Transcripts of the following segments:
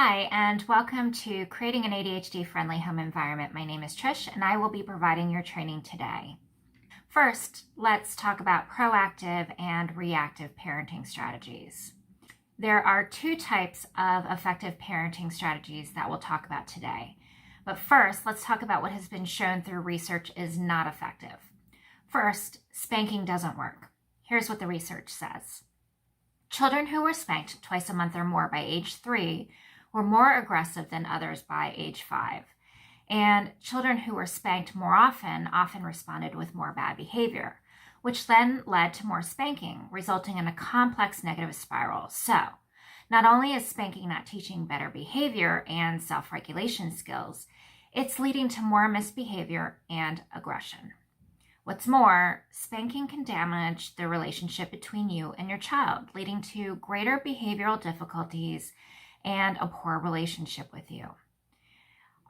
Hi, and welcome to Creating an ADHD-Friendly Home Environment. My name is Trish, and I will be providing your training today. First, let's talk about proactive and reactive parenting strategies. There are two types of effective parenting strategies that we'll talk about today. But first, let's talk about what has been shown through research is not effective. First, spanking doesn't work. Here's what the research says. Children who were spanked twice a month or more by age 3 were more aggressive than others by age 5. And children who were spanked more often responded with more bad behavior, which then led to more spanking, resulting in a complex negative spiral. So, not only is spanking not teaching better behavior and self-regulation skills, it's leading to more misbehavior and aggression. What's more, spanking can damage the relationship between you and your child, leading to greater behavioral difficulties and a poor relationship with you.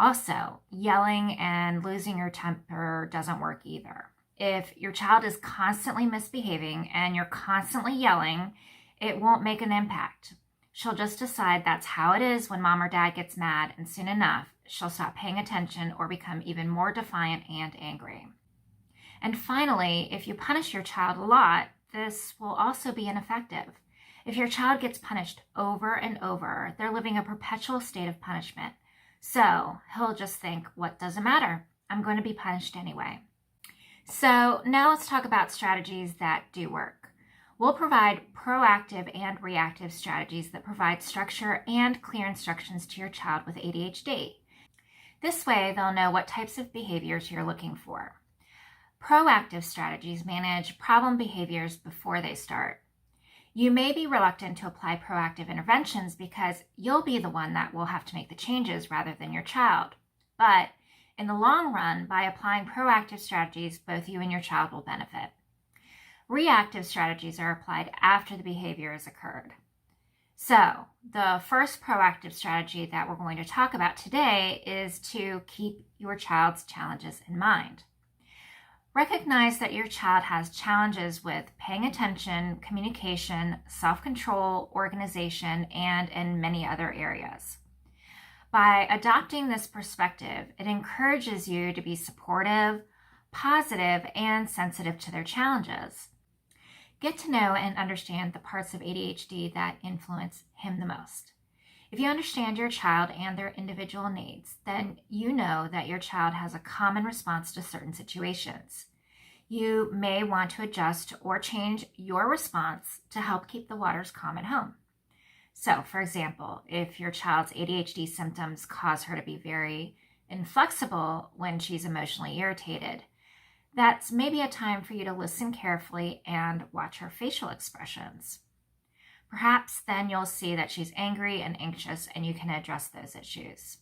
Also, yelling and losing your temper doesn't work either. If your child is constantly misbehaving and you're constantly yelling, it won't make an impact. She'll just decide that's how it is when mom or dad gets mad, and soon enough, she'll stop paying attention or become even more defiant and angry. And finally, if you punish your child a lot, this will also be ineffective. If your child gets punished over and over, they're living a perpetual state of punishment. So he'll just think, what doesn't matter? I'm going to be punished anyway. So now let's talk about strategies that do work. We'll provide proactive and reactive strategies that provide structure and clear instructions to your child with ADHD. This way, they'll know what types of behaviors you're looking for. Proactive strategies manage problem behaviors before they start. You may be reluctant to apply proactive interventions because you'll be the one that will have to make the changes rather than your child. But in the long run, by applying proactive strategies, both you and your child will benefit. Reactive strategies are applied after the behavior has occurred. So, the first proactive strategy that we're going to talk about today is to keep your child's challenges in mind. Recognize that your child has challenges with paying attention, communication, self-control, organization, and in many other areas. By adopting this perspective, it encourages you to be supportive, positive, and sensitive to their challenges. Get to know and understand the parts of ADHD that influence him the most. If you understand your child and their individual needs, then you know that your child has a common response to certain situations. You may want to adjust or change your response to help keep the waters calm at home. So, for example, if your child's ADHD symptoms cause her to be very inflexible when she's emotionally irritated, that's maybe a time for you to listen carefully and watch her facial expressions. Perhaps then you'll see that she's angry and anxious, and you can address those issues.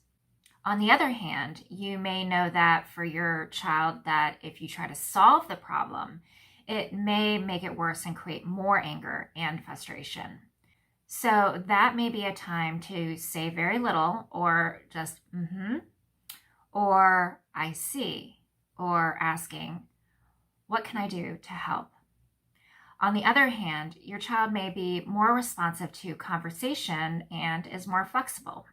On the other hand, you may know that for your child that if you try to solve the problem, it may make it worse and create more anger and frustration. So that may be a time to say very little or just or I see, or asking, what can I do to help? On the other hand, your child may be more responsive to conversation and is more flexible.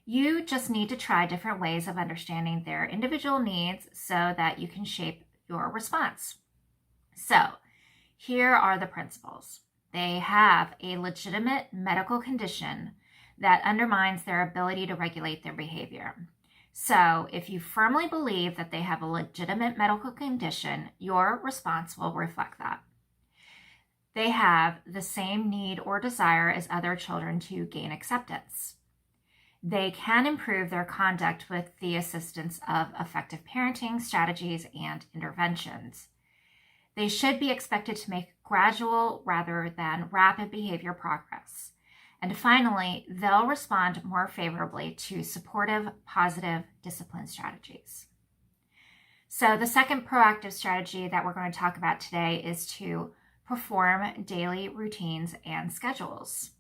You just need to try different ways of understanding their individual needs so that you can shape your response. So, here are the principles. They have a legitimate medical condition that undermines their ability to regulate their behavior. So, if you firmly believe that they have a legitimate medical condition, your response will reflect that. They have the same need or desire as other children to gain acceptance. They can improve their conduct with the assistance of effective parenting strategies and interventions. They should be expected to make gradual rather than rapid behavior progress. And finally, they'll respond more favorably to supportive, positive discipline strategies. So the second proactive strategy that we're going to talk about today is to perform daily routines and schedules.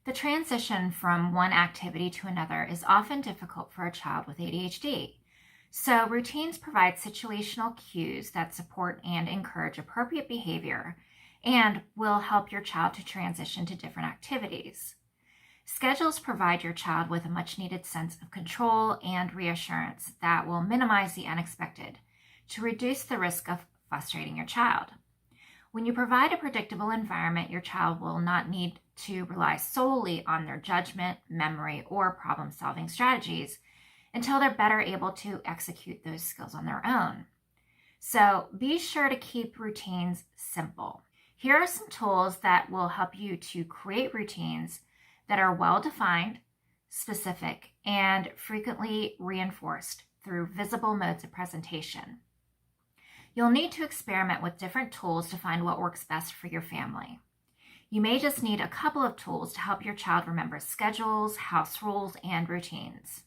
The transition from one activity to another is often difficult for a child with ADHD. So routines provide situational cues that support and encourage appropriate behavior and will help your child to transition to different activities. Schedules provide your child with a much needed sense of control and reassurance that will minimize the unexpected to reduce the risk of frustrating your child. When you provide a predictable environment, your child will not need to rely solely on their judgment, memory, or problem-solving strategies until they're better able to execute those skills on their own. So be sure to keep routines simple. Here are some tools that will help you to create routines that are well-defined, specific, and frequently reinforced through visible modes of presentation. You'll need to experiment with different tools to find what works best for your family. You may just need a couple of tools to help your child remember schedules, house rules, and routines.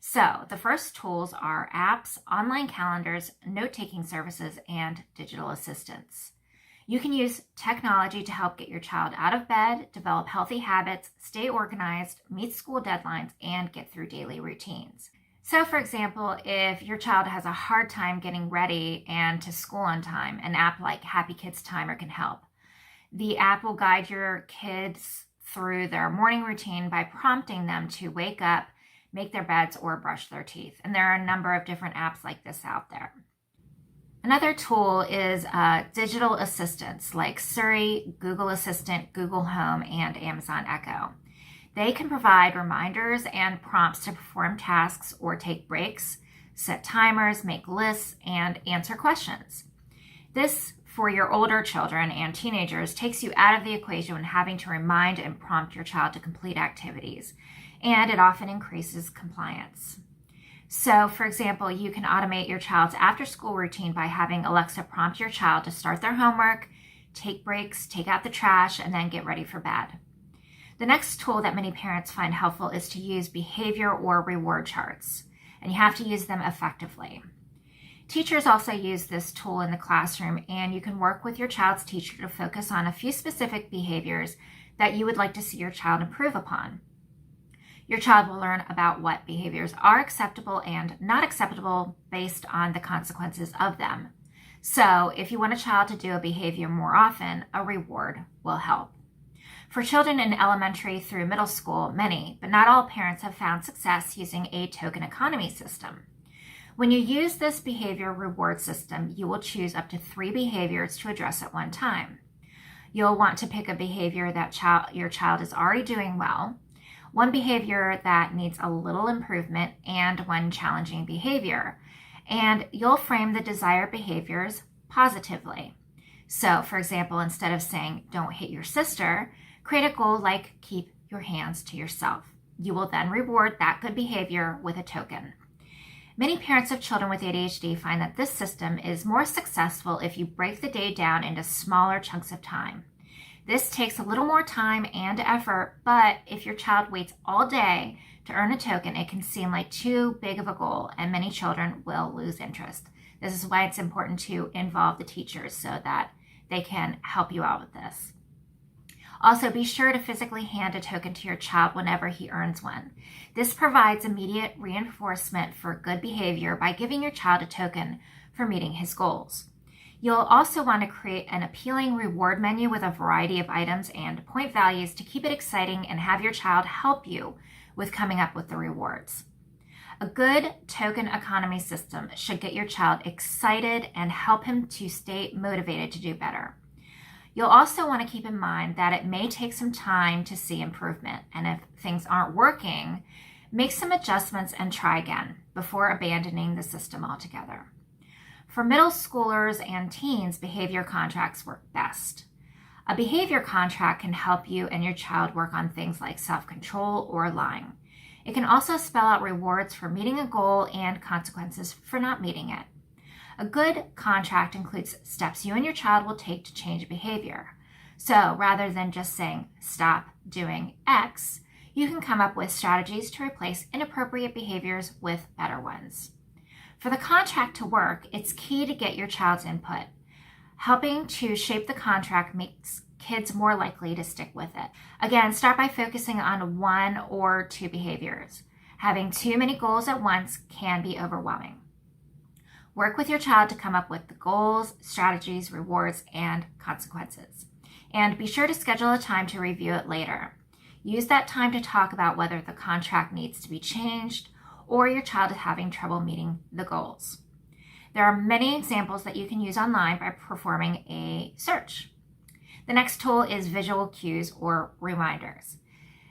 So the first tools are apps, online calendars, note-taking services, and digital assistants. You can use technology to help get your child out of bed, develop healthy habits, stay organized, meet school deadlines, and get through daily routines. So for example, if your child has a hard time getting ready and to school on time, an app like Happy Kids Timer can help. The app will guide your kids through their morning routine by prompting them to wake up, make their beds, or brush their teeth. And there are a number of different apps like this out there. Another tool is digital assistants like Siri, Google Assistant, Google Home, and Amazon Echo. They can provide reminders and prompts to perform tasks or take breaks, set timers, make lists, and answer questions. This, for your older children and teenagers, takes you out of the equation when having to remind and prompt your child to complete activities, and it often increases compliance. So, for example, you can automate your child's after-school routine by having Alexa prompt your child to start their homework, take breaks, take out the trash, and then get ready for bed. The next tool that many parents find helpful is to use behavior or reward charts, and you have to use them effectively. Teachers also use this tool in the classroom, and you can work with your child's teacher to focus on a few specific behaviors that you would like to see your child improve upon. Your child will learn about what behaviors are acceptable and not acceptable based on the consequences of them. So if you want a child to do a behavior more often, a reward will help. For children in elementary through middle school, many, but not all parents have found success using a token economy system. When you use this behavior reward system, you will choose up to 3 behaviors to address at one time. You'll want to pick a behavior that your child is already doing well, one behavior that needs a little improvement, and one challenging behavior. And you'll frame the desired behaviors positively. So, for example, instead of saying, "Don't hit your sister," create a goal like, "Keep your hands to yourself." You will then reward that good behavior with a token. Many parents of children with ADHD find that this system is more successful if you break the day down into smaller chunks of time. This takes a little more time and effort, but if your child waits all day to earn a token, it can seem like too big of a goal, and many children will lose interest. This is why it's important to involve the teachers so that they can help you out with this. Also, be sure to physically hand a token to your child whenever he earns one. This provides immediate reinforcement for good behavior by giving your child a token for meeting his goals. You'll also want to create an appealing reward menu with a variety of items and point values to keep it exciting and have your child help you with coming up with the rewards. A good token economy system should get your child excited and help him to stay motivated to do better. You'll also want to keep in mind that it may take some time to see improvement, and if things aren't working, make some adjustments and try again before abandoning the system altogether. For middle schoolers and teens, behavior contracts work best. A behavior contract can help you and your child work on things like self-control or lying. It can also spell out rewards for meeting a goal and consequences for not meeting it. A good contract includes steps you and your child will take to change behavior. So rather than just saying, "Stop doing X," you can come up with strategies to replace inappropriate behaviors with better ones. For the contract to work, it's key to get your child's input. Helping to shape the contract makes kids more likely to stick with it. Again, start by focusing on 1 or 2 behaviors. Having too many goals at once can be overwhelming. Work with your child to come up with the goals, strategies, rewards, and consequences. And be sure to schedule a time to review it later. Use that time to talk about whether the contract needs to be changed or your child is having trouble meeting the goals. There are many examples that you can use online by performing a search. The next tool is visual cues or reminders.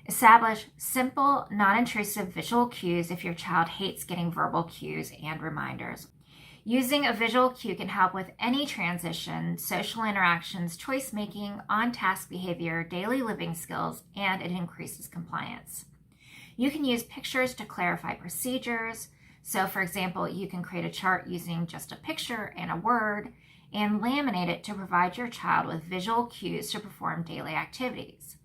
Establish simple, non-intrusive visual cues if your child hates getting verbal cues and reminders. Using a visual cue can help with any transition, social interactions, choice making, on-task behavior, daily living skills, and it increases compliance. You can use pictures to clarify procedures. So for example, you can create a chart using just a picture and a word and laminate it to provide your child with visual cues to perform daily activities.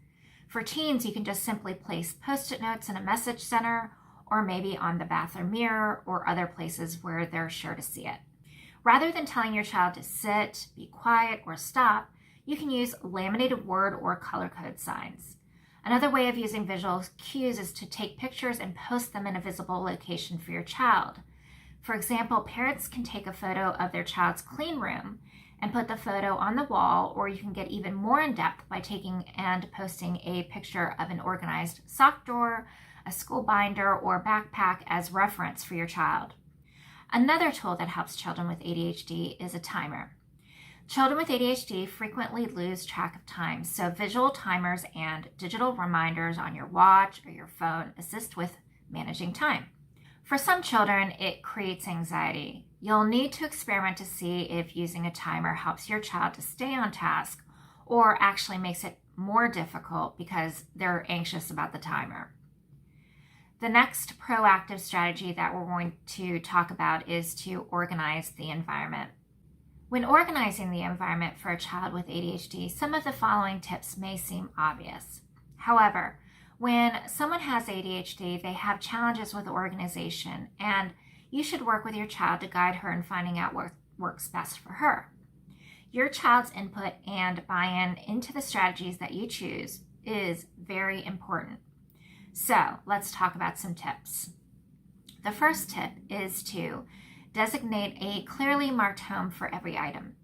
For teens, you can just simply place Post-it notes in a message center or maybe on the bathroom mirror or other places where they're sure to see it. Rather than telling your child to sit, be quiet, or stop, you can use laminated word or color code signs. Another way of using visual cues is to take pictures and post them in a visible location for your child. For example, parents can take a photo of their child's clean room and put the photo on the wall, or you can get even more in depth by taking and posting a picture of an organized sock drawer, a school binder, or backpack as reference for your child. Another tool that helps children with ADHD is a timer. Children with ADHD frequently lose track of time, so visual timers and digital reminders on your watch or your phone assist with managing time. For some children, it creates anxiety. You'll need to experiment to see if using a timer helps your child to stay on task or actually makes it more difficult because they're anxious about the timer. The next proactive strategy that we're going to talk about is to organize the environment. When organizing the environment for a child with ADHD, some of the following tips may seem obvious. However, when someone has ADHD, they have challenges with organization, and you should work with your child to guide her in finding out what works best for her. Your child's input and buy-in into the strategies that you choose is very important. So let's talk about some tips. The first tip is to designate a clearly marked home for every item.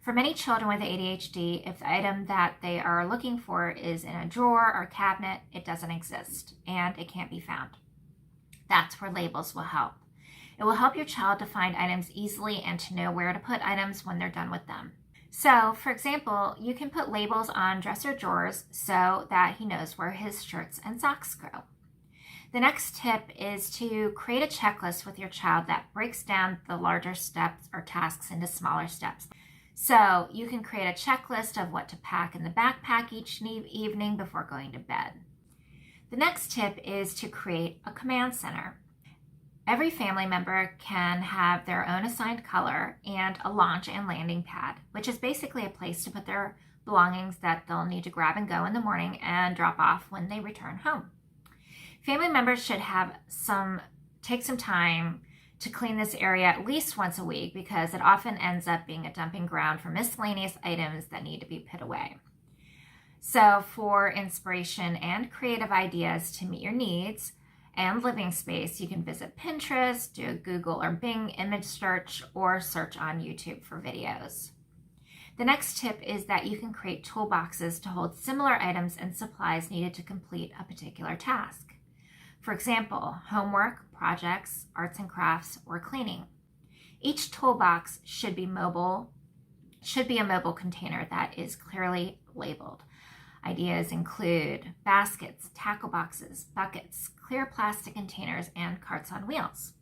For many children with ADHD, if the item that they are looking for is in a drawer or cabinet, it doesn't exist and it can't be found. That's where labels will help. It will help your child to find items easily and to know where to put items when they're done with them. So, for example, you can put labels on dresser drawers so that he knows where his shirts and socks go. The next tip is to create a checklist with your child that breaks down the larger steps or tasks into smaller steps. So you can create a checklist of what to pack in the backpack each evening before going to bed. The next tip is to create a command center. Every family member can have their own assigned color and a launch and landing pad, which is basically a place to put their belongings that they'll need to grab and go in the morning and drop off when they return home. Family members should take some time to clean this area at least once a week because it often ends up being a dumping ground for miscellaneous items that need to be put away. So for inspiration and creative ideas to meet your needs and living space, you can visit Pinterest, do a Google or Bing image search, or search on YouTube for videos. The next tip is that you can create toolboxes to hold similar items and supplies needed to complete a particular task. For example, homework, projects, arts and crafts, or cleaning. Each toolbox should be a mobile container that is clearly labeled. Ideas include baskets, tackle boxes, buckets, clear plastic containers, and carts on wheels.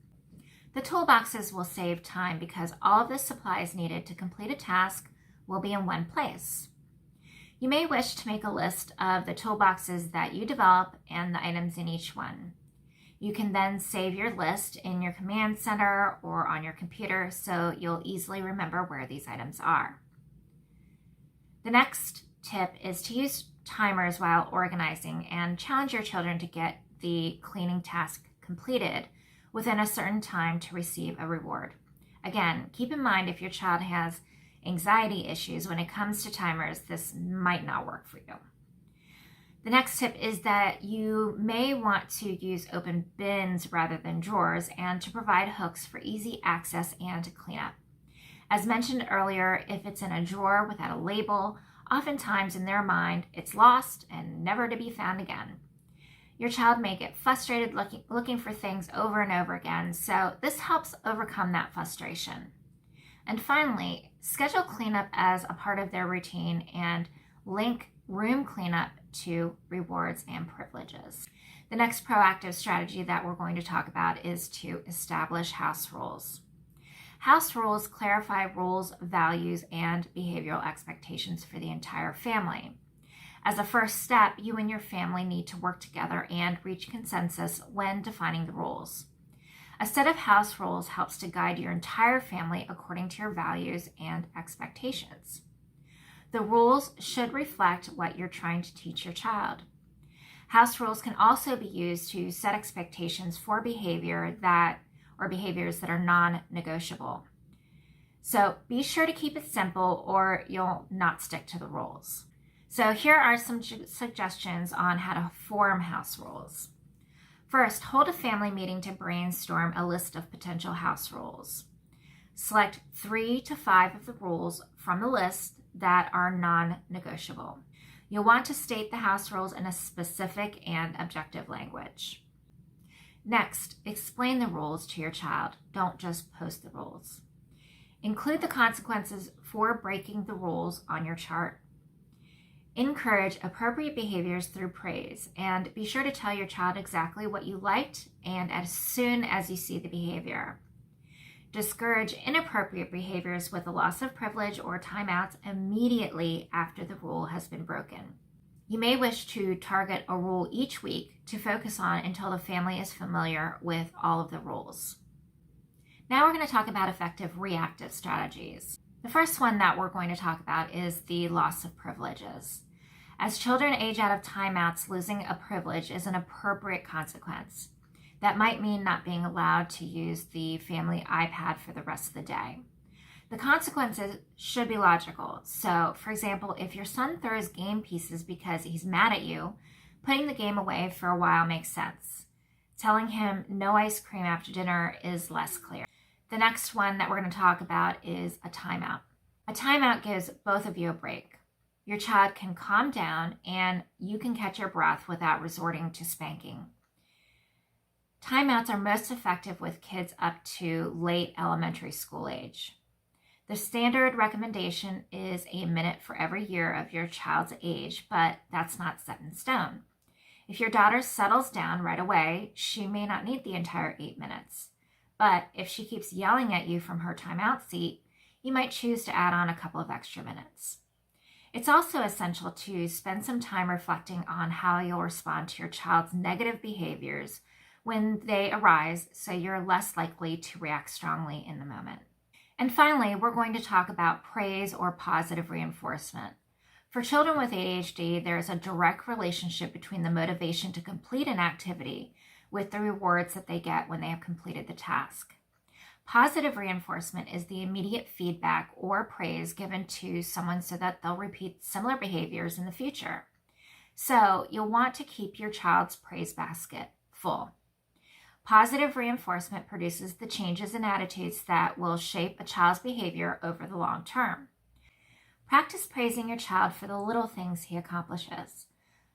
The toolboxes will save time because all of the supplies needed to complete a task will be in one place. You may wish to make a list of the toolboxes that you develop and the items in each one. You can then save your list in your command center or on your computer so you'll easily remember where these items are. The next tip is to use timers while organizing and challenge your children to get the cleaning task completed within a certain time to receive a reward. Again, keep in mind if your child has anxiety issues when it comes to timers, this might not work for you. The next tip is that you may want to use open bins rather than drawers and to provide hooks for easy access and to clean up. As mentioned earlier, if it's in a drawer without a label, Oftentimes in their mind, it's lost and never to be found again. Your child may get frustrated looking for things over and over again, so this helps overcome that frustration. And finally, schedule cleanup as a part of their routine and link room cleanup to rewards and privileges. The next proactive strategy that we're going to talk about is to establish house rules. House rules clarify rules, values, and behavioral expectations for the entire family. As a first step, you and your family need to work together and reach consensus when defining the rules. A set of house rules helps to guide your entire family according to your values and expectations. The rules should reflect what you're trying to teach your child. House rules can also be used to set expectations for behaviors that are non-negotiable. So be sure to keep it simple or you'll not stick to the rules. So here are some suggestions on how to form house rules. First, hold a family meeting to brainstorm a list of potential house rules. Select 3 to 5 of the rules from the list that are non-negotiable. You'll want to state the house rules in a specific and objective language. Next, explain the rules to your child. Don't just post the rules. Include the consequences for breaking the rules on your chart. Encourage appropriate behaviors through praise, and be sure to tell your child exactly what you liked and as soon as you see the behavior. Discourage inappropriate behaviors with a loss of privilege or timeouts immediately after the rule has been broken. You may wish to target a rule each week to focus on until the family is familiar with all of the rules. Now we're going to talk about effective reactive strategies. The first one that we're going to talk about is the loss of privileges. As children age out of timeouts, losing a privilege is an appropriate consequence. That might mean not being allowed to use the family iPad for the rest of the day. The consequences should be logical. So, for example, if your son throws game pieces because he's mad at you, putting the game away for a while makes sense. Telling him no ice cream after dinner is less clear. The next one that we're going to talk about is a timeout. A timeout gives both of you a break. Your child can calm down and you can catch your breath without resorting to spanking. Timeouts are most effective with kids up to late elementary school age. The standard recommendation is a minute for every year of your child's age, but that's not set in stone. If your daughter settles down right away, she may not need the entire 8 minutes. But if she keeps yelling at you from her timeout seat, you might choose to add on a couple of extra minutes. It's also essential to spend some time reflecting on how you'll respond to your child's negative behaviors when they arise, so you're less likely to react strongly in the moment. And finally, we're going to talk about praise or positive reinforcement. For children with ADHD, there is a direct relationship between the motivation to complete an activity with the rewards that they get when they have completed the task. Positive reinforcement is the immediate feedback or praise given to someone so that they'll repeat similar behaviors in the future. So you'll want to keep your child's praise basket full. Positive reinforcement produces the changes in attitudes that will shape a child's behavior over the long term. Practice praising your child for the little things he accomplishes.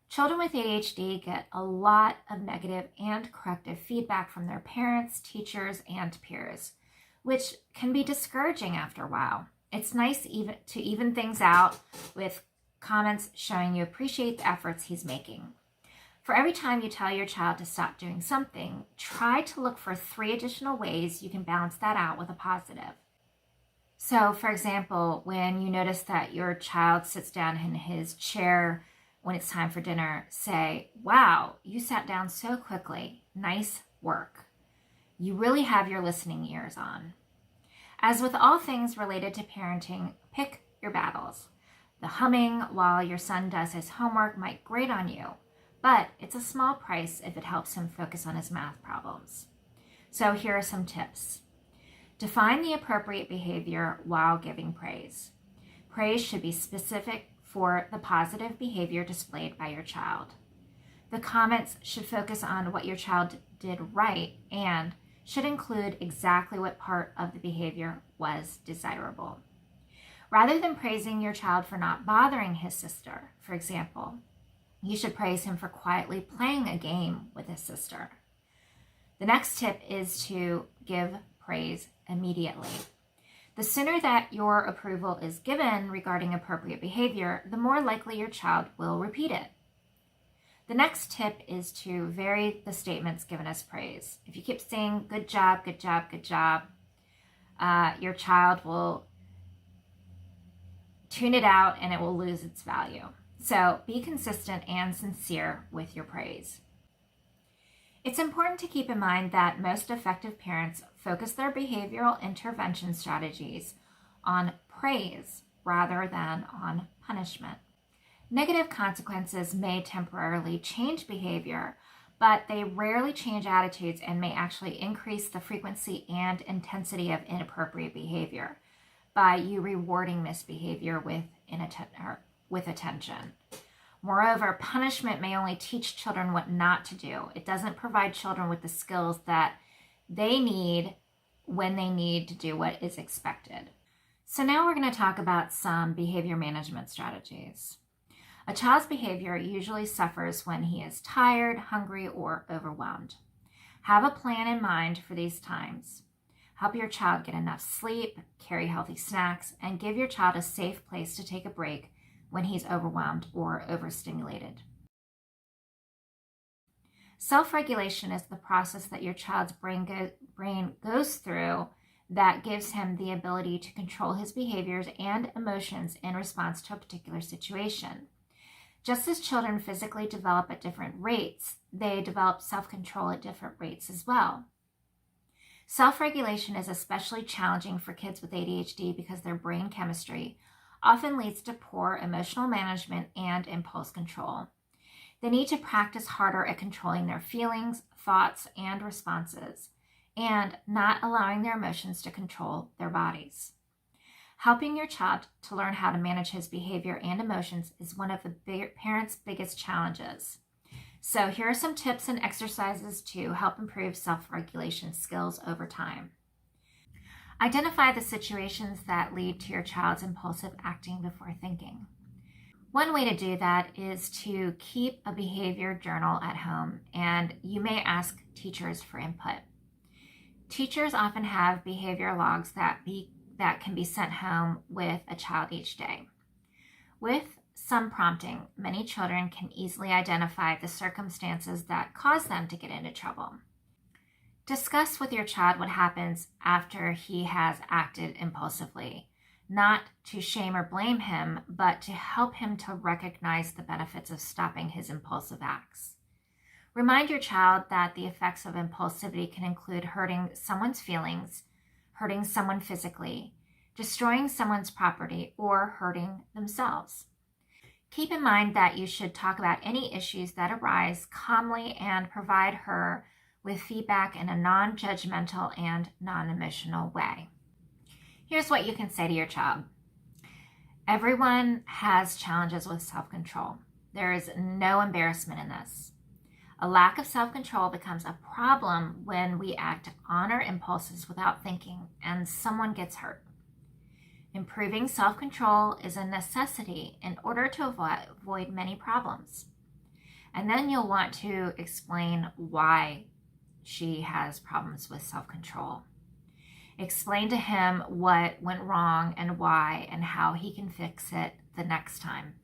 Children with ADHD get a lot of negative and corrective feedback from their parents, teachers, and peers, which can be discouraging after a while. It's nice to even things out with comments showing you appreciate the efforts he's making. For every time you tell your child to stop doing something, try to look for 3 additional ways you can balance that out with a positive. So, for example, when you notice that your child sits down in his chair when it's time for dinner, say, "Wow, you sat down so quickly. Nice work." You really have your listening ears on. As with all things related to parenting, pick your battles. The humming while your son does his homework might grate on you, but it's a small price if it helps him focus on his math problems. So here are some tips. Define the appropriate behavior while giving praise. Praise should be specific for the positive behavior displayed by your child. The comments should focus on what your child did right and should include exactly what part of the behavior was desirable. Rather than praising your child for not bothering his sister, for example, you should praise him for quietly playing a game with his sister. The next tip is to give praise immediately. The sooner that your approval is given regarding appropriate behavior, the more likely your child will repeat it. The next tip is to vary the statements given as praise. If you keep saying, good job, good job, good job, your child will tune it out and it will lose its value. So be consistent and sincere with your praise. It's important to keep in mind that most effective parents focus their behavioral intervention strategies on praise rather than on punishment. Negative consequences may temporarily change behavior, but they rarely change attitudes and may actually increase the frequency and intensity of inappropriate behavior by you rewarding misbehavior with attention. Moreover, punishment may only teach children what not to do. It doesn't provide children with the skills that they need when they need to do what is expected. So now we're going to talk about some behavior management strategies. A child's behavior usually suffers when he is tired, hungry, or overwhelmed. Have a plan in mind for these times. Help your child get enough sleep, carry healthy snacks, and give your child a safe place to take a break when he's overwhelmed or overstimulated. Self-regulation is the process that your child's brain goes through that gives him the ability to control his behaviors and emotions in response to a particular situation. Just as children physically develop at different rates, they develop self-control at different rates as well. Self-regulation is especially challenging for kids with ADHD because their brain chemistry often leads to poor emotional management and impulse control. They need to practice harder at controlling their feelings, thoughts, and responses, and not allowing their emotions to control their bodies. Helping your child to learn how to manage his behavior and emotions is one of the parents' biggest challenges. So here are some tips and exercises to help improve self-regulation skills over time. Identify the situations that lead to your child's impulsive acting before thinking. One way to do that is to keep a behavior journal at home, and you may ask teachers for input. Teachers often have behavior logs that can be sent home with a child each day. With some prompting, many children can easily identify the circumstances that cause them to get into trouble. Discuss with your child what happens after he has acted impulsively, not to shame or blame him, but to help him to recognize the benefits of stopping his impulsive acts. Remind your child that the effects of impulsivity can include hurting someone's feelings, hurting someone physically, destroying someone's property, or hurting themselves. Keep in mind that you should talk about any issues that arise calmly and provide her with feedback in a non-judgmental and non-emotional way. Here's what you can say to your child. Everyone has challenges with self-control. There is no embarrassment in this. A lack of self-control becomes a problem when we act on our impulses without thinking and someone gets hurt. Improving self-control is a necessity in order to avoid many problems. And then you'll want to explain why she has problems with self-control. Explain to him what went wrong and why and how he can fix it the next time.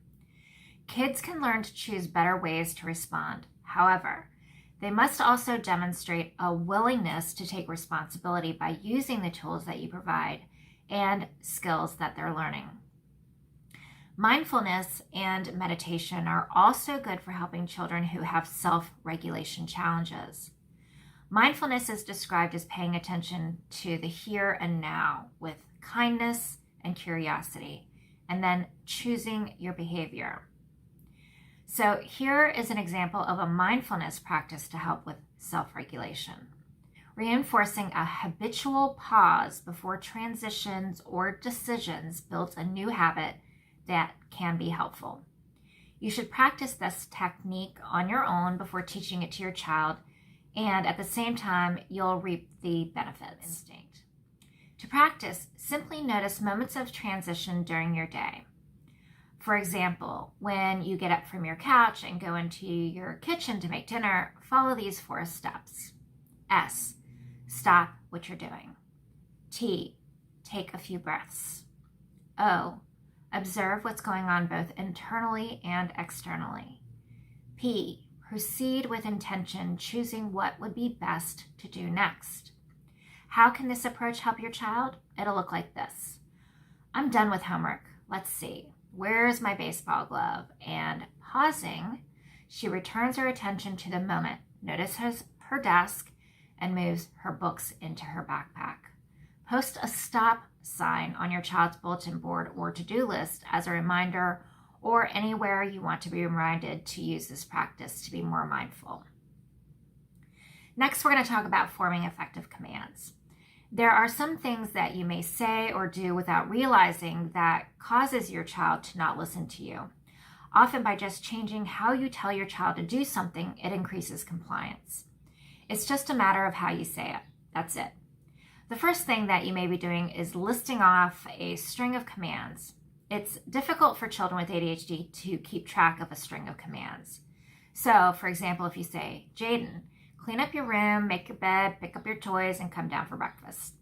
Kids can learn to choose better ways to respond. However, they must also demonstrate a willingness to take responsibility by using the tools that you provide and skills that they're learning. Mindfulness and meditation are also good for helping children who have self-regulation challenges. Mindfulness is described as paying attention to the here and now with kindness and curiosity, and then choosing your behavior. So here is an example of a mindfulness practice to help with self-regulation. Reinforcing a habitual pause before transitions or decisions builds a new habit that can be helpful. You should practice this technique on your own before teaching it to your child, and at the same time, you'll reap the benefits. Instinct. To practice, simply notice moments of transition during your day. For example, when you get up from your couch and go into your kitchen to make dinner, follow these 4 steps. S, stop what you're doing. T, take a few breaths. O, observe what's going on both internally and externally. P, proceed with intention, choosing what would be best to do next. How can this approach help your child? It'll look like this. I'm done with homework. Let's see. Where's my baseball glove? And pausing, she returns her attention to the moment, notices her desk, and moves her books into her backpack. Post a stop sign on your child's bulletin board or to-do list as a reminder, or anywhere you want to be reminded to use this practice to be more mindful. Next, we're going to talk about forming effective commands. There are some things that you may say or do without realizing that causes your child to not listen to you. Often by just changing how you tell your child to do something, it increases compliance. It's just a matter of how you say it. That's it. The first thing that you may be doing is listing off a string of commands. It's difficult for children with ADHD to keep track of a string of commands. So, for example, if you say, Jaden, clean up your room, make your bed, pick up your toys, and come down for breakfast.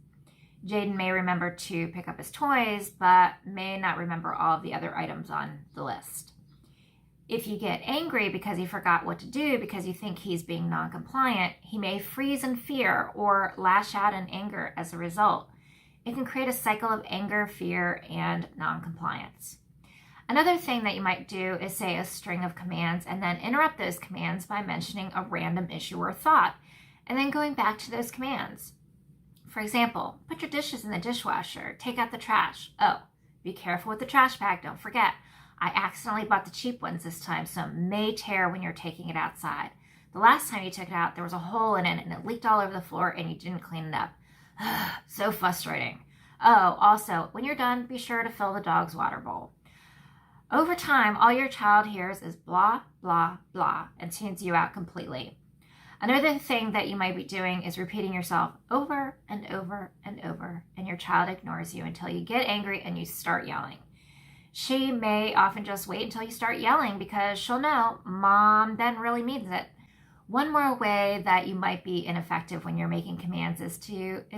Jaden may remember to pick up his toys, but may not remember all of the other items on the list. If you get angry because he forgot what to do because you think he's being non-compliant, he may freeze in fear or lash out in anger as a result. It can create a cycle of anger, fear, and non-compliance. Another thing that you might do is say a string of commands and then interrupt those commands by mentioning a random issue or thought, and then going back to those commands. For example, put your dishes in the dishwasher, take out the trash. Oh, be careful with the trash bag, don't forget. I accidentally bought the cheap ones this time, so it may tear when you're taking it outside. The last time you took it out, there was a hole in it and it leaked all over the floor and you didn't clean it up. So frustrating. Oh, also, when you're done, be sure to fill the dog's water bowl. Over time, all your child hears is blah, blah, blah, and tunes you out completely. Another thing that you might be doing is repeating yourself over and over and over, and your child ignores you until you get angry and you start yelling. She may often just wait until you start yelling because she'll know Mom then really means it. One more way that you might be ineffective when you're making commands is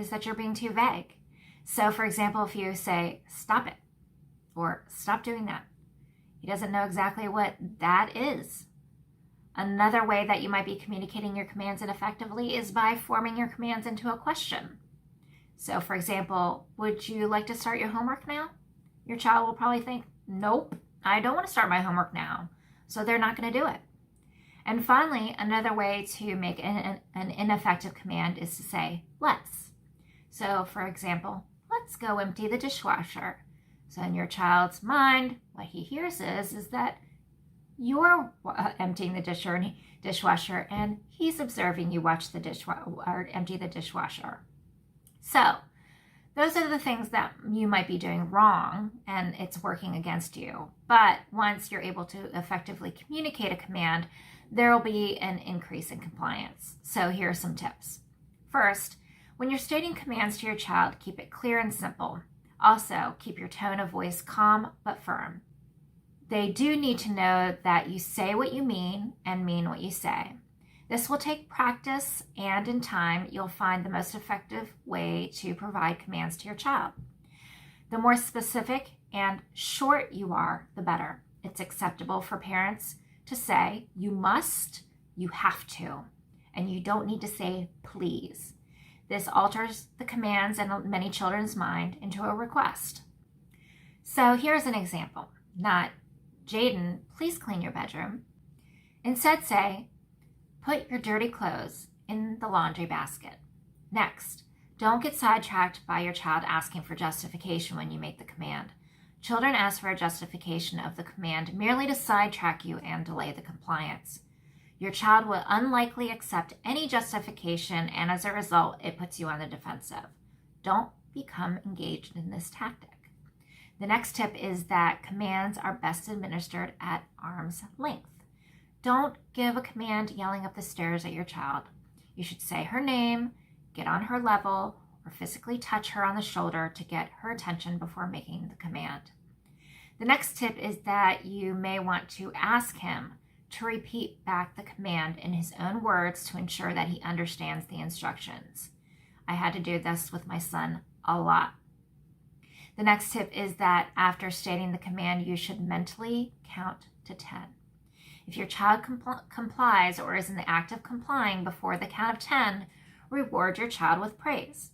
that you're being too vague. So, for example, if you say, stop it, or stop doing that, he doesn't know exactly what that is. Another way that you might be communicating your commands ineffectively is by forming your commands into a question. So, for example, would you like to start your homework now? Your child will probably think, nope, I don't want to start my homework now. So they're not going to do it. And finally, another way to make an ineffective command is to say, let's. So, for example, let's go empty the dishwasher. So in your child's mind, what he hears is that you're emptying the dishwasher and he's observing you watch the empty the dishwasher. So those are the things that you might be doing wrong and it's working against you. But once you're able to effectively communicate a command, there will be an increase in compliance. So here are some tips. First, when you're stating commands to your child, keep it clear and simple. Also, keep your tone of voice calm but firm. They do need to know that you say what you mean and mean what you say. This will take practice, and in time, you'll find the most effective way to provide commands to your child. The more specific and short you are, the better. It's acceptable for parents to say, you must, you have to, and you don't need to say please. This alters the commands in many children's mind into a request. So here's an example. Not, Jaden, please clean your bedroom. Instead say, put your dirty clothes in the laundry basket. Next, don't get sidetracked by your child asking for justification when you make the command. Children ask for a justification of the command merely to sidetrack you and delay the compliance. Your child will unlikely accept any justification, and as a result, it puts you on the defensive. Don't become engaged in this tactic. The next tip is that commands are best administered at arm's length. Don't give a command yelling up the stairs at your child. You should say her name, get on her level, or physically touch her on the shoulder to get her attention before making the command. The next tip is that you may want to ask him to repeat back the command in his own words to ensure that he understands the instructions. I had to do this with my son a lot. The next tip is that after stating the command, you should mentally count to 10. If your child complies or is in the act of complying before the count of 10, reward your child with praise.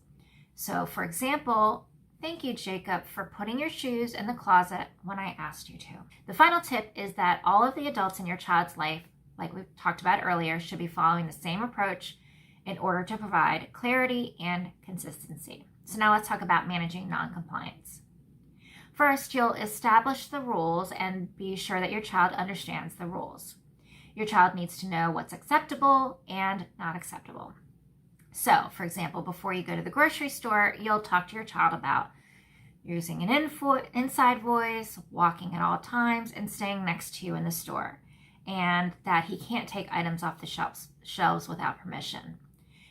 So, for example, thank you, Jacob, for putting your shoes in the closet when I asked you to. The final tip is that all of the adults in your child's life, like we talked about earlier, should be following the same approach in order to provide clarity and consistency. So now let's talk about managing noncompliance. First, you'll establish the rules and be sure that your child understands the rules. Your child needs to know what's acceptable and not acceptable. So, for example, before you go to the grocery store, you'll talk to your child about using an inside voice, walking at all times, and staying next to you in the store, and that he can't take items off the shelves without permission.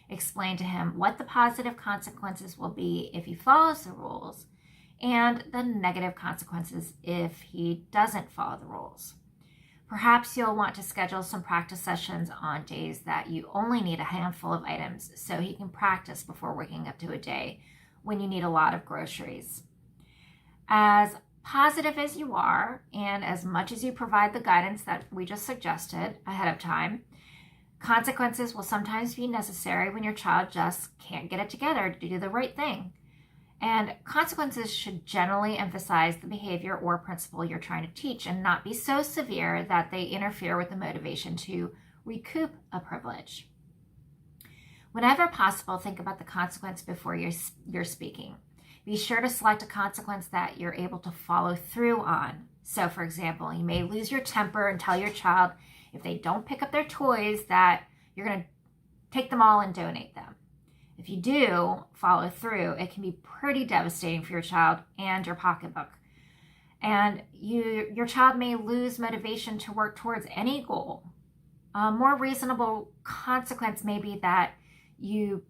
Explain to him what the positive consequences will be if he follows the rules and the negative consequences if he doesn't follow the rules. Perhaps you'll want to schedule some practice sessions on days that you only need a handful of items so he can practice before waking up to a day when you need a lot of groceries. As positive as you are, and as much as you provide the guidance that we just suggested ahead of time, consequences will sometimes be necessary when your child just can't get it together to do the right thing. And consequences should generally emphasize the behavior or principle you're trying to teach and not be so severe that they interfere with the motivation to recoup a privilege. Whenever possible, think about the consequence before you're speaking. Be sure to select a consequence that you're able to follow through on. So, for example, you may lose your temper and tell your child if they don't pick up their toys that you're going to take them all and donate them. If you do follow through, it can be pretty devastating for your child and your pocketbook. And your child may lose motivation to work towards any goal. A more reasonable consequence may be that you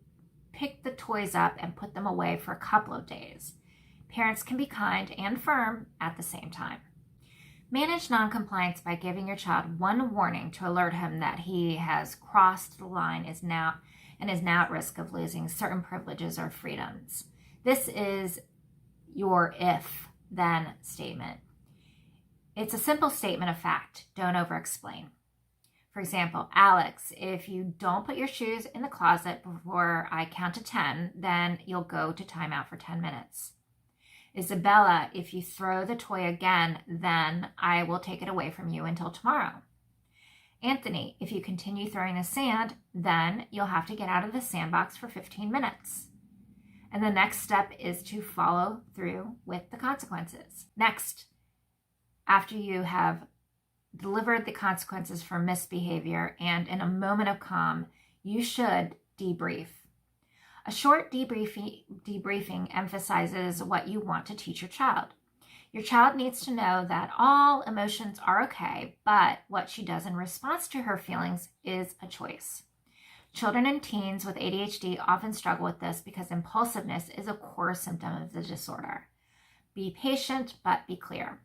pick the toys up and put them away for a couple of days. Parents can be kind and firm at the same time. Manage noncompliance by giving your child one warning to alert him that he has crossed the line is now at risk of losing certain privileges or freedoms. This is your if-then statement. It's a simple statement of fact. Don't over-explain. For example, Alex, if you don't put your shoes in the closet before I count to 10, then you'll go to timeout for 10 minutes. Isabella, if you throw the toy again, then I will take it away from you until tomorrow. Anthony, if you continue throwing the sand, then you'll have to get out of the sandbox for 15 minutes. And the next step is to follow through with the consequences. Next, after you have delivered the consequences for misbehavior and in a moment of calm, you should debrief. A short debriefing emphasizes what you want to teach your child. Your child needs to know that all emotions are okay, but what she does in response to her feelings is a choice. Children and teens with ADHD often struggle with this because impulsiveness is a core symptom of the disorder. Be patient, but be clear.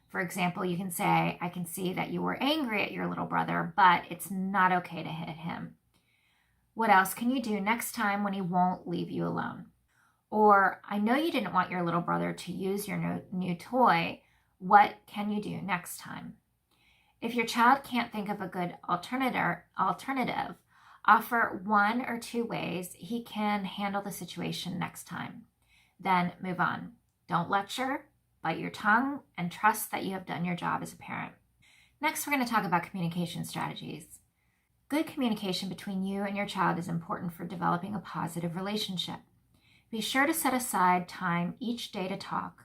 For example, you can say, I can see that you were angry at your little brother, but it's not okay to hit him. What else can you do next time when he won't leave you alone? Or, I know you didn't want your little brother to use your new toy. What can you do next time? If your child can't think of a good alternative, offer one or two ways he can handle the situation next time. Then move on. Don't lecture, bite your tongue, and trust that you have done your job as a parent. Next, we're going to talk about communication strategies. Good communication between you and your child is important for developing a positive relationship. Be sure to set aside time each day to talk,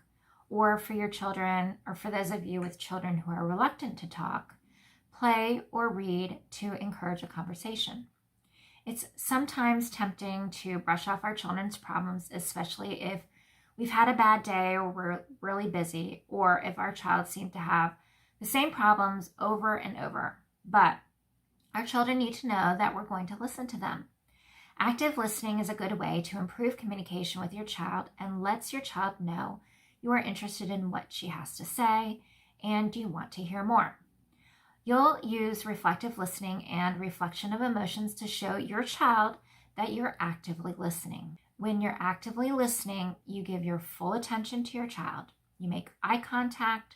or for your children, or for those of you with children who are reluctant to talk, play or read to encourage a conversation. It's sometimes tempting to brush off our children's problems, especially if we've had a bad day or we're really busy, or if our child seems to have the same problems over and over. But our children need to know that we're going to listen to them. Active listening is a good way to improve communication with your child and lets your child know you are interested in what she has to say and you want to hear more. You'll use reflective listening and reflection of emotions to show your child that you're actively listening. When you're actively listening, you give your full attention to your child. You make eye contact,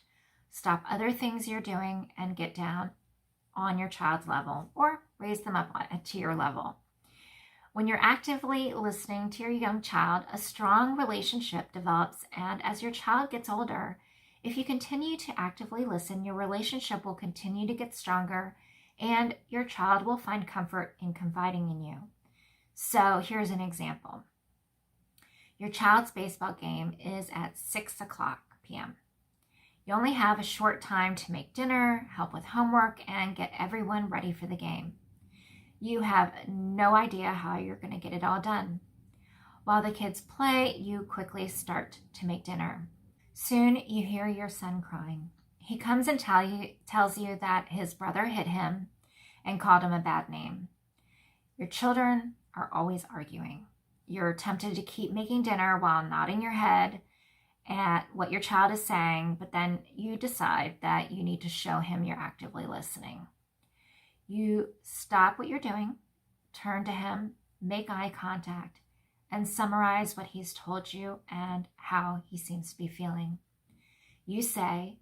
stop other things you're doing, and get down on your child's level or raise them up to your level. When you're actively listening to your young child, a strong relationship develops, and as your child gets older, if you continue to actively listen, your relationship will continue to get stronger and your child will find comfort in confiding in you. So here's an example. Your child's baseball game is at 6:00 p.m. You only have a short time to make dinner, help with homework, and get everyone ready for the game. You have no idea how you're going to get it all done. While the kids play, you quickly start to make dinner. Soon you hear your son crying. He comes and tells you that his brother hit him and called him a bad name. Your children are always arguing. You're tempted to keep making dinner while nodding your head at what your child is saying, but then you decide that you need to show him you're actively listening. You stop what you're doing, turn to him, make eye contact, and summarize what he's told you and how he seems to be feeling. You say,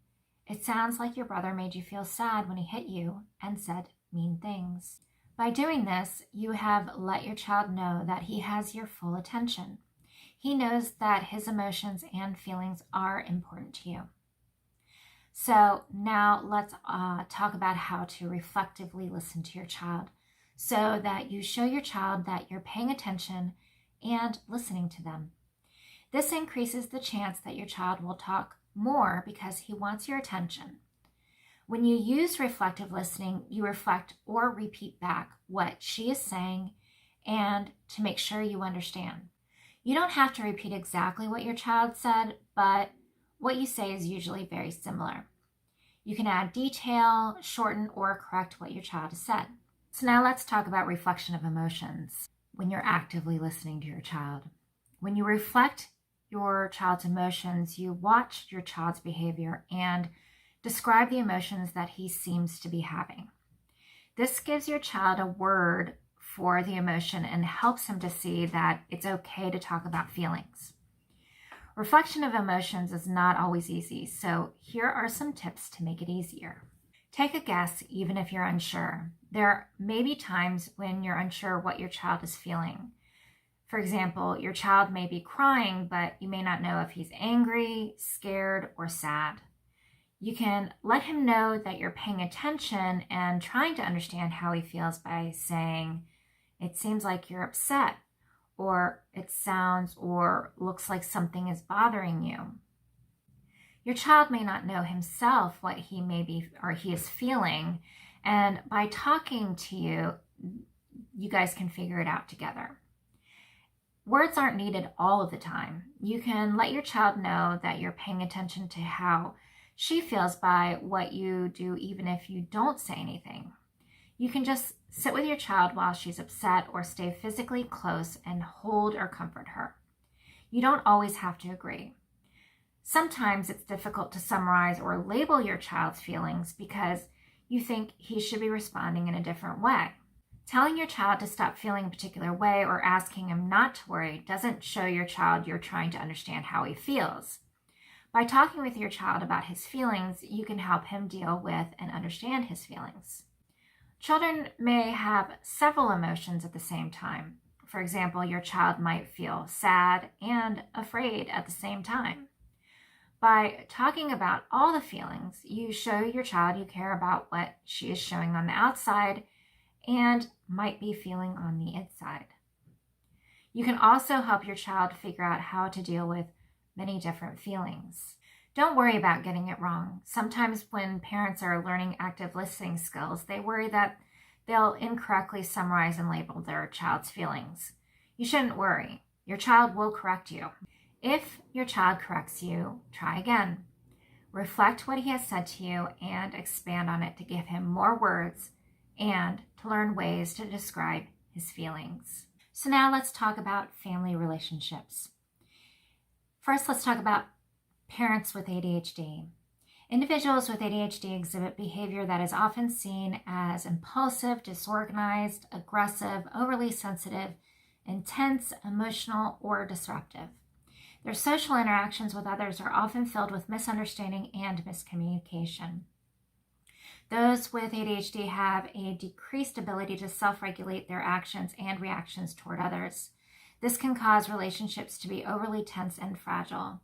"It sounds like your brother made you feel sad when he hit you and said mean things." By doing this, you have let your child know that he has your full attention. He knows that his emotions and feelings are important to you. So now let's talk about how to reflectively listen to your child so that you show your child that you're paying attention and listening to them. This increases the chance that your child will talk more because he wants your attention. When you use reflective listening, you reflect or repeat back what she is saying and to make sure you understand. You don't have to repeat exactly what your child said, but what you say is usually very similar. You can add detail, shorten, or correct what your child has said. So now let's talk about reflection of emotions when you're actively listening to your child. When you reflect your child's emotions, you watch your child's behavior and describe the emotions that he seems to be having. This gives your child a word for the emotion and helps him to see that it's okay to talk about feelings. Reflection of emotions is not always easy, so here are some tips to make it easier. Take a guess even if you're unsure. There may be times when you're unsure what your child is feeling. For example, your child may be crying, but you may not know if he's angry, scared, or sad. You can let him know that you're paying attention and trying to understand how he feels by saying, "It seems like you're upset," or "It sounds or looks like something is bothering you." Your child may not know himself what he may be or he is feeling, and by talking to you, you guys can figure it out together. Words aren't needed all of the time. You can let your child know that you're paying attention to how she feels by what you do, even if you don't say anything. You can just sit with your child while she's upset or stay physically close and hold or comfort her. You don't always have to agree. Sometimes it's difficult to summarize or label your child's feelings because you think he should be responding in a different way. Telling your child to stop feeling a particular way or asking him not to worry doesn't show your child you're trying to understand how he feels. By talking with your child about his feelings, you can help him deal with and understand his feelings. Children may have several emotions at the same time. For example, your child might feel sad and afraid at the same time. By talking about all the feelings, you show your child you care about what she is showing on the outside and might be feeling on the inside. You can also help your child figure out how to deal with many different feelings. Don't worry about getting it wrong. Sometimes when parents are learning active listening skills, they worry that they'll incorrectly summarize and label their child's feelings. You shouldn't worry. Your child will correct you. If your child corrects you, try again. Reflect what he has said to you and expand on it to give him more words and to learn ways to describe his feelings. So now let's talk about family relationships. First, let's talk about parents with ADHD. Individuals with ADHD exhibit behavior that is often seen as impulsive, disorganized, aggressive, overly sensitive, intense, emotional, or disruptive. Their social interactions with others are often filled with misunderstanding and miscommunication. Those with ADHD have a decreased ability to self-regulate their actions and reactions toward others. This can cause relationships to be overly tense and fragile.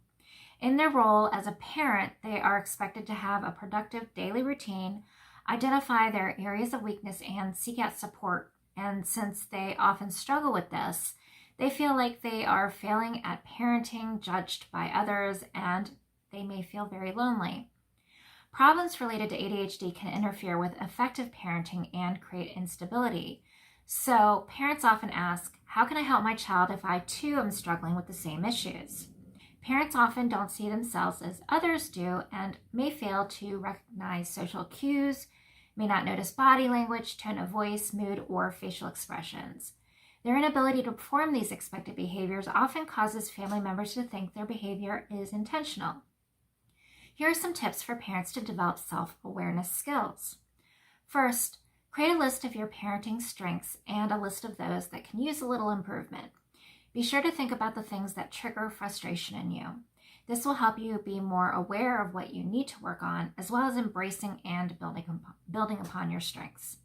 In their role as a parent, they are expected to have a productive daily routine, identify their areas of weakness, and seek out support. And since they often struggle with this, they feel like they are failing at parenting, judged by others, and they may feel very lonely. Problems related to ADHD can interfere with effective parenting and create instability. So parents often ask, how can I help my child if I too am struggling with the same issues? Parents often don't see themselves as others do and may fail to recognize social cues, may not notice body language, tone of voice, mood, or facial expressions. Their inability to perform these expected behaviors often causes family members to think their behavior is intentional. Here are some tips for parents to develop self-awareness skills. First, create a list of your parenting strengths and a list of those that can use a little improvement. Be sure to think about the things that trigger frustration in you. This will help you be more aware of what you need to work on, as well as embracing and building upon your strengths.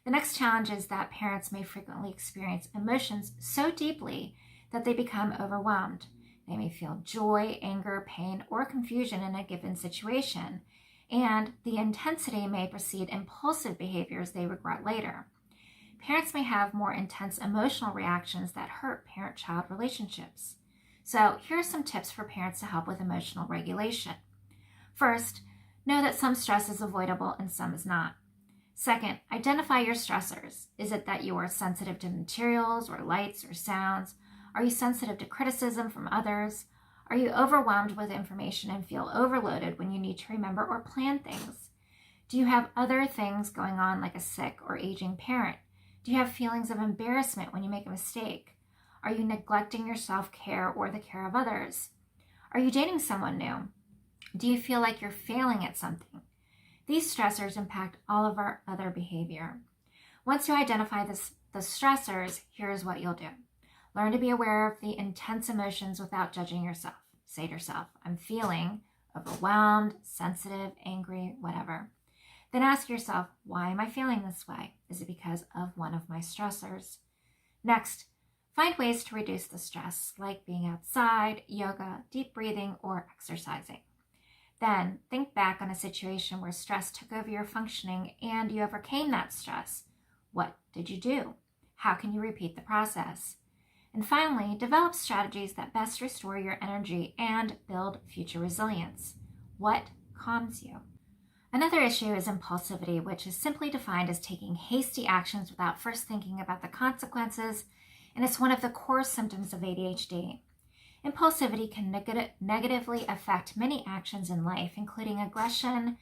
The next challenge is that parents may frequently experience emotions so deeply that they become overwhelmed. They may feel joy, anger, pain, or confusion in a given situation, and the intensity may precede impulsive behaviors they regret later. Parents may have more intense emotional reactions that hurt parent-child relationships. So here are some tips for parents to help with emotional regulation. First, know that some stress is avoidable and some is not. Second, identify your stressors. Is it that you are sensitive to materials or lights or sounds? Are you sensitive to criticism from others? Are you overwhelmed with information and feel overloaded when you need to remember or plan things? Do you have other things going on like a sick or aging parent? Do you have feelings of embarrassment when you make a mistake? Are you neglecting your self-care or the care of others? Are you dating someone new? Do you feel like you're failing at something? These stressors impact all of our other behavior. Once you identify the stressors, here's what you'll do. Learn to be aware of the intense emotions without judging yourself. Say to yourself, I'm feeling overwhelmed, sensitive, angry, whatever. Then ask yourself, why am I feeling this way? Is it because of one of my stressors? Next, find ways to reduce the stress, like being outside, yoga, deep breathing, or exercising. Then think back on a situation where stress took over your functioning and you overcame that stress. What did you do? How can you repeat the process? And finally, develop strategies that best restore your energy and build future resilience. What calms you? Another issue is impulsivity, which is simply defined as taking hasty actions without first thinking about the consequences, and it's one of the core symptoms of ADHD. Impulsivity can negatively affect many actions in life, including aggression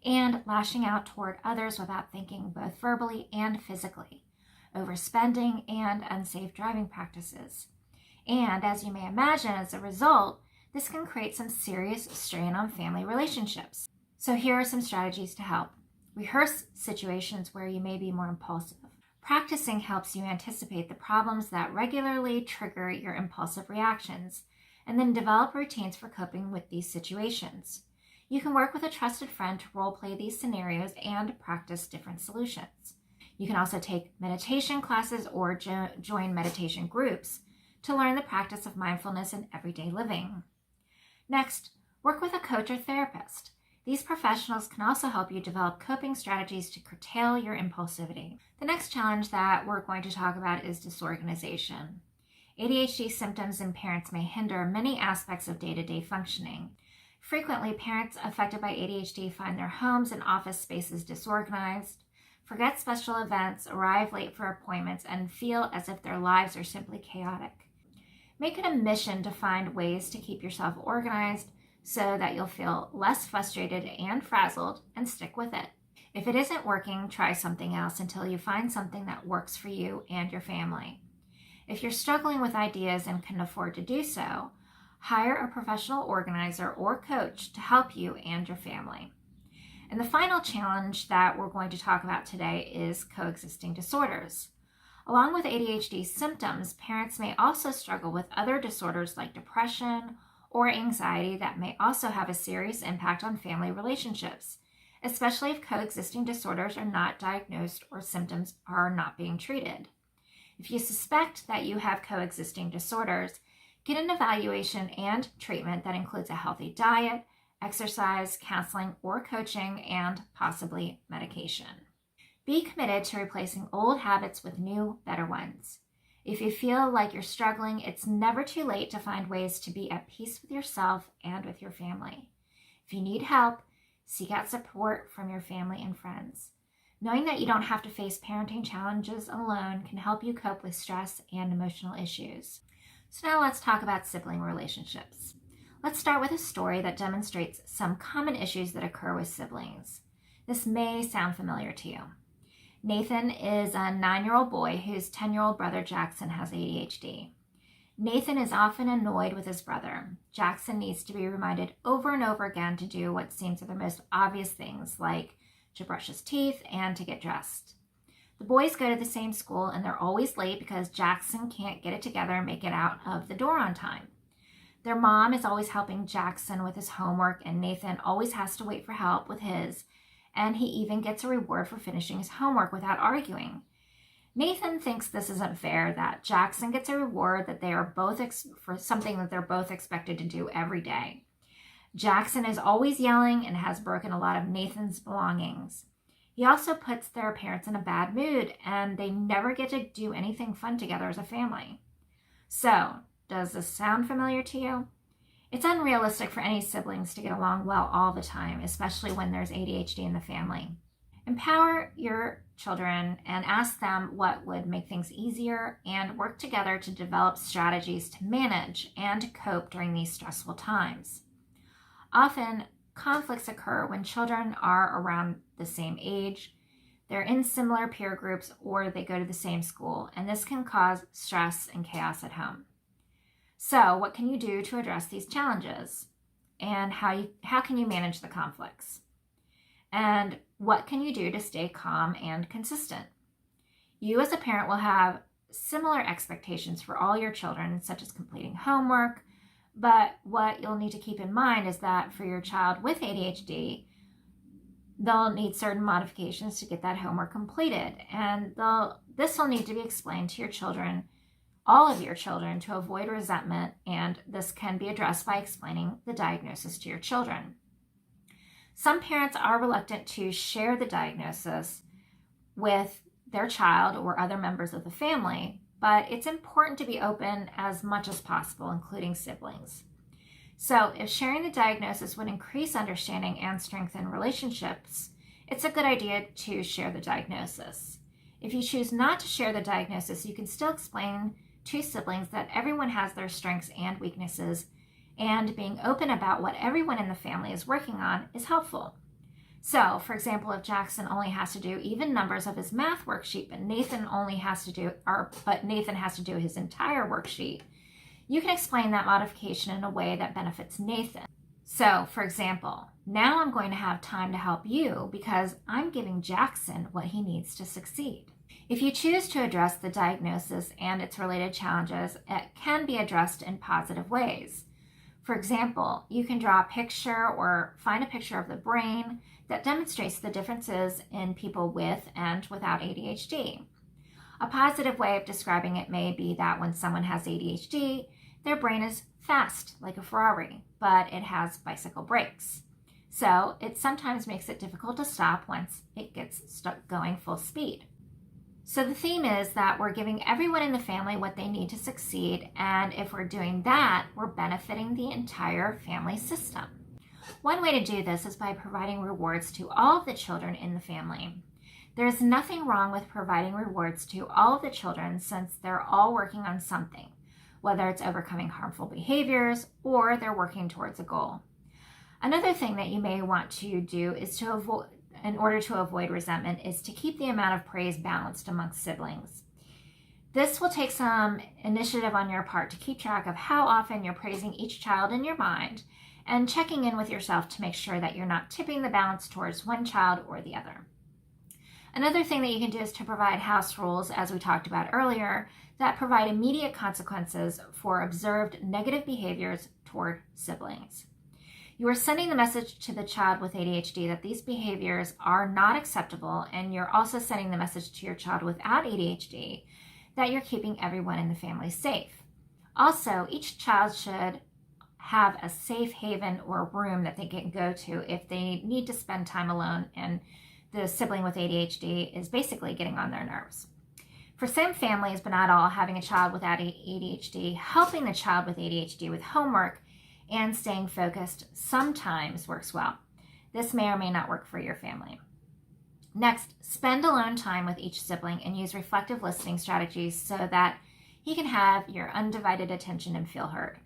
and lashing out toward others without thinking, both verbally and physically, overspending, and unsafe driving practices. And as you may imagine, as a result, this can create some serious strain on family relationships. So here are some strategies to help. Rehearse situations where you may be more impulsive. Practicing helps you anticipate the problems that regularly trigger your impulsive reactions, and then develop routines for coping with these situations. You can work with a trusted friend to role play these scenarios and practice different solutions. You can also take meditation classes or join meditation groups to learn the practice of mindfulness in everyday living. Next, work with a coach or therapist. These professionals can also help you develop coping strategies to curtail your impulsivity. The next challenge that we're going to talk about is disorganization. ADHD symptoms in parents may hinder many aspects of day-to-day functioning. Frequently, parents affected by ADHD find their homes and office spaces disorganized, forget special events, arrive late for appointments, and feel as if their lives are simply chaotic. Make it a mission to find ways to keep yourself organized so that you'll feel less frustrated and frazzled, and stick with it. If it isn't working, try something else until you find something that works for you and your family. If you're struggling with ideas and can afford to do so, hire a professional organizer or coach to help you and your family. And the final challenge that we're going to talk about today is coexisting disorders. Along with ADHD symptoms, parents may also struggle with other disorders like depression or anxiety that may also have a serious impact on family relationships, especially if coexisting disorders are not diagnosed or symptoms are not being treated. If you suspect that you have coexisting disorders, get an evaluation and treatment that includes a healthy diet, exercise, counseling, or coaching, and possibly medication. Be committed to replacing old habits with new, better ones. If you feel like you're struggling, it's never too late to find ways to be at peace with yourself and with your family. If you need help, seek out support from your family and friends. Knowing that you don't have to face parenting challenges alone can help you cope with stress and emotional issues. So now let's talk about sibling relationships. Let's start with a story that demonstrates some common issues that occur with siblings. This may sound familiar to you. Nathan is a 9-year-old boy whose 10-year-old brother Jackson has ADHD. Nathan is often annoyed with his brother. Jackson needs to be reminded over and over again to do what seems are the most obvious things, like to brush his teeth and to get dressed. The boys go to the same school and they're always late because Jackson can't get it together and make it out of the door on time. Their mom is always helping Jackson with his homework, and Nathan always has to wait for help with his, and he even gets a reward for finishing his homework without arguing. Nathan thinks this isn't fair, that Jackson gets a reward that they are both for something that they're both expected to do every day. Jackson is always yelling and has broken a lot of Nathan's belongings. He also puts their parents in a bad mood, and they never get to do anything fun together as a family. So, does this sound familiar to you? It's unrealistic for any siblings to get along well all the time, especially when there's ADHD in the family. Empower your children and ask them what would make things easier, and work together to develop strategies to manage and cope during these stressful times. Often, conflicts occur when children are around the same age, they're in similar peer groups, or they go to the same school, and this can cause stress and chaos at home. So, what can you do to address these challenges? And how can you manage the conflicts? And what can you do to stay calm and consistent? You as a parent will have similar expectations for all your children, such as completing homework, but what you'll need to keep in mind is that for your child with ADHD, they'll need certain modifications to get that homework completed. And this will need to be explained to your children, all of your children, to avoid resentment, and this can be addressed by explaining the diagnosis to your children. Some parents are reluctant to share the diagnosis with their child or other members of the family, but it's important to be open as much as possible, including siblings. So if sharing the diagnosis would increase understanding and strengthen relationships, it's a good idea to share the diagnosis. If you choose not to share the diagnosis, you can still explain to siblings that everyone has their strengths and weaknesses, and being open about what everyone in the family is working on is helpful. So, for example, if Jackson only has to do even numbers of his math worksheet, but Nathan has to do his entire worksheet, you can explain that modification in a way that benefits Nathan. So, for example, now I'm going to have time to help you because I'm giving Jackson what he needs to succeed. If you choose to address the diagnosis and its related challenges, it can be addressed in positive ways. For example, you can draw a picture or find a picture of the brain that demonstrates the differences in people with and without ADHD. A positive way of describing it may be that when someone has ADHD, their brain is fast, like a Ferrari, but it has bicycle brakes. So it sometimes makes it difficult to stop once it gets stuck going full speed. So the theme is that we're giving everyone in the family what they need to succeed, and if we're doing that, we're benefiting the entire family system. One way to do this is by providing rewards to all of the children in the family. There is nothing wrong with providing rewards to all of the children since they're all working on something, whether it's overcoming harmful behaviors or they're working towards a goal. Another thing that you may want to do is in order to avoid resentment, is to keep the amount of praise balanced amongst siblings. This will take some initiative on your part to keep track of how often you're praising each child in your mind and checking in with yourself to make sure that you're not tipping the balance towards one child or the other. Another thing that you can do is to provide house rules, as we talked about earlier, that provide immediate consequences for observed negative behaviors toward siblings. You are sending the message to the child with ADHD that these behaviors are not acceptable, and you're also sending the message to your child without ADHD that you're keeping everyone in the family safe. Also, each child should have a safe haven or room that they can go to if they need to spend time alone and the sibling with ADHD is basically getting on their nerves. For some families, but not all, having a child with ADHD, helping the child with ADHD with homework and staying focused sometimes works well. This may or may not work for your family. Next, spend alone time with each sibling and use reflective listening strategies so that he can have your undivided attention and feel heard.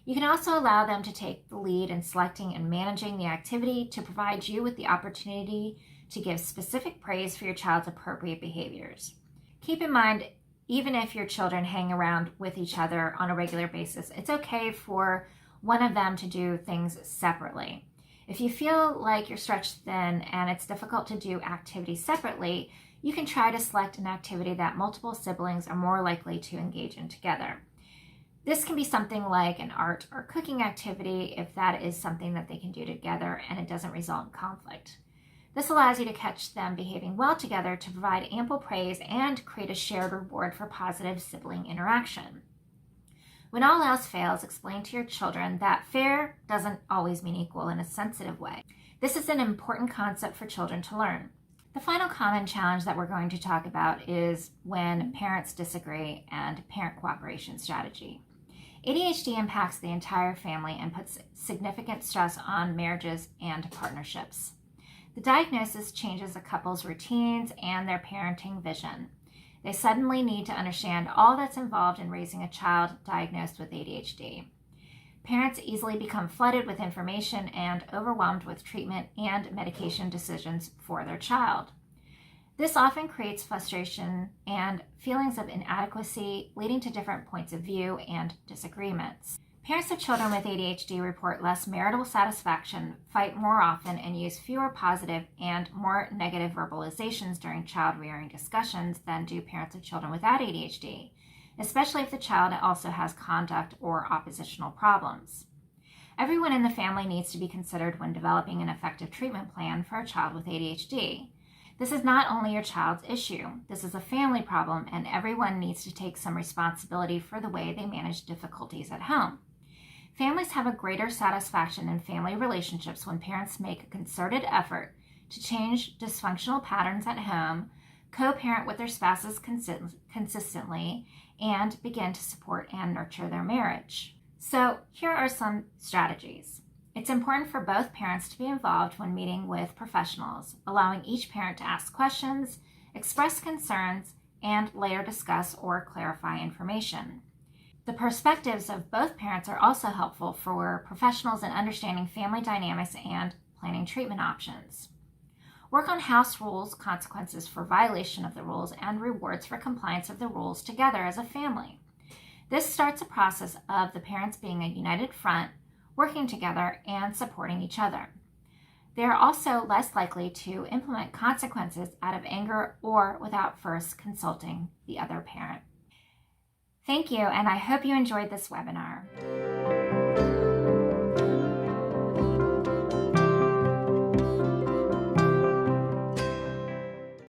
You can also allow them to take the lead in selecting and managing the activity to provide you with the opportunity to give specific praise for your child's appropriate behaviors. Keep in mind, even if your children hang around with each other on a regular basis, it's okay for one of them to do things separately. If you feel like you're stretched thin and it's difficult to do activities separately, you can try to select an activity that multiple siblings are more likely to engage in together. This can be something like an art or cooking activity if that is something that they can do together and it doesn't result in conflict. This allows you to catch them behaving well together to provide ample praise and create a shared reward for positive sibling interaction. When all else fails, explain to your children that fair doesn't always mean equal in a sensitive way. This is an important concept for children to learn. The final common challenge that we're going to talk about is when parents disagree and parent cooperation strategy. ADHD impacts the entire family and puts significant stress on marriages and partnerships. The diagnosis changes a couple's routines and their parenting vision. They suddenly need to understand all that's involved in raising a child diagnosed with ADHD. Parents easily become flooded with information and overwhelmed with treatment and medication decisions for their child. This often creates frustration and feelings of inadequacy, leading to different points of view and disagreements. Parents of children with ADHD report less marital satisfaction, fight more often, and use fewer positive and more negative verbalizations during child rearing discussions than do parents of children without ADHD, especially if the child also has conduct or oppositional problems. Everyone in the family needs to be considered when developing an effective treatment plan for a child with ADHD. This is not only your child's issue. This is a family problem, and everyone needs to take some responsibility for the way they manage difficulties at home. Families have a greater satisfaction in family relationships when parents make a concerted effort to change dysfunctional patterns at home, co-parent with their spouses consistently, and begin to support and nurture their marriage. So here are some strategies. It's important for both parents to be involved when meeting with professionals, allowing each parent to ask questions, express concerns, and later discuss or clarify information. The perspectives of both parents are also helpful for professionals in understanding family dynamics and planning treatment options. Work on house rules, consequences for violation of the rules, and rewards for compliance of the rules together as a family. This starts a process of the parents being a united front, working together, and supporting each other. They are also less likely to implement consequences out of anger or without first consulting the other parent. Thank you, and I hope you enjoyed this webinar.